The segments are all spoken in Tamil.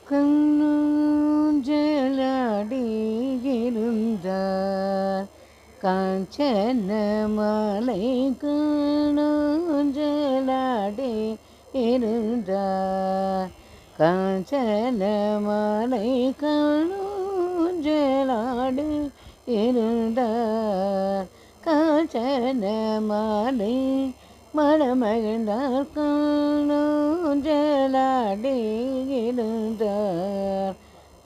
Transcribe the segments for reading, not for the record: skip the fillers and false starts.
கண்ணூஞ்சலாடி இருந்தார் காஞ்சன மாலை கண்ணூஞ்சலாடி இருந்தார் காஞ்சன மாலை கண்ணூஞ்சலாடி இருந்தார் காஞ்சன மாலை மணமகிழ்ந்தார் கண்ணூஞ்சலாடி இருந்தார்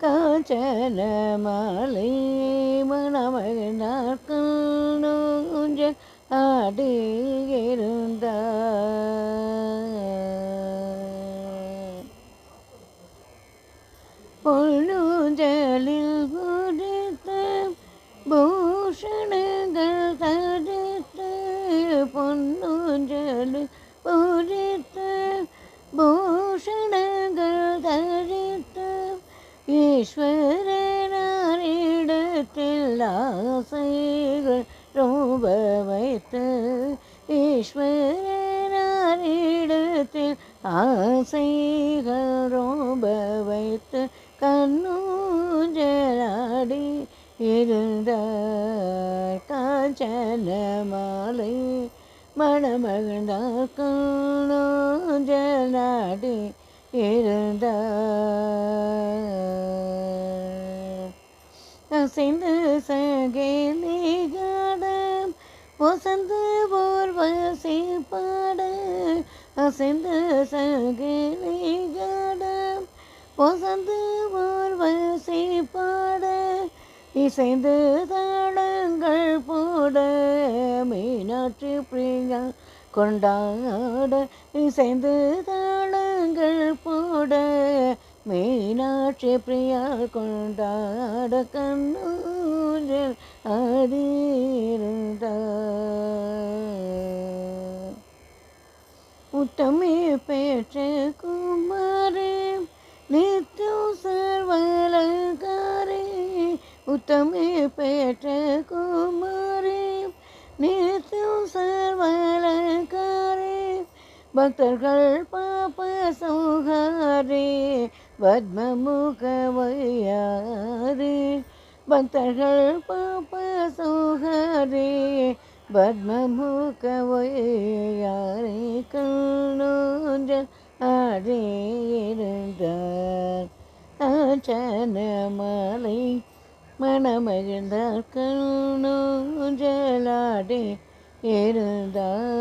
காஞ்சன மாலை மணமகிழ்ந்தார் கண்ணூஞ்சலாடி இருந்தார் பொன்னூஞ்சலில் குதித்த பூஷணங்கள் தரித்து பொன்னூஞ்சலில் பூரித்த பூஷணங்கள் தரித்து ஈஸ்வரனாரிடத்தில் ஆசைகள் ரொம்ப வைத்து ஈஸ்வரனாரிடத்தில் ஆசைகள் ரொம்ப வைத்து கண்ணூஞ்சலாடி இருந்தார் காஞ்சன மாலை மணமகிழ்ந்தார் கண்ணூஞ்சலாடி இருந்தார் அசைந்து சகேலிகாடம் வசந்து போர்வசி பாட அசைந்து சகேலிகாடம் வசந்து போர்வசி பாட இசைந்து தாளங்கள் போட மீனாட்சி பிரியா கொண்டாட இசைந்து தாளங்கள் போட மீனாட்சி பிரியா கொண்டாட கண்ணூஞ்சல் ஆடியிருந்தார் உத்தமே பெற்ற குமாரே நித்யம் சர்வலங்காரே உத்தமே பெற்ற குமாரே நித்யம் சர்வலங்காரே பக்தர்கள் பாப சௌகாரே பத்மமுக வையாரே பக்தர்கள் பாப சௌகாரே பத்மமுக வையாரே கண்ணூஞ்சல் ஆடி இருந்தார் காஞ்சன மாலை மணமகிழ்ந்தார் கண்ணூஞ்சலாடி இருந்தார்.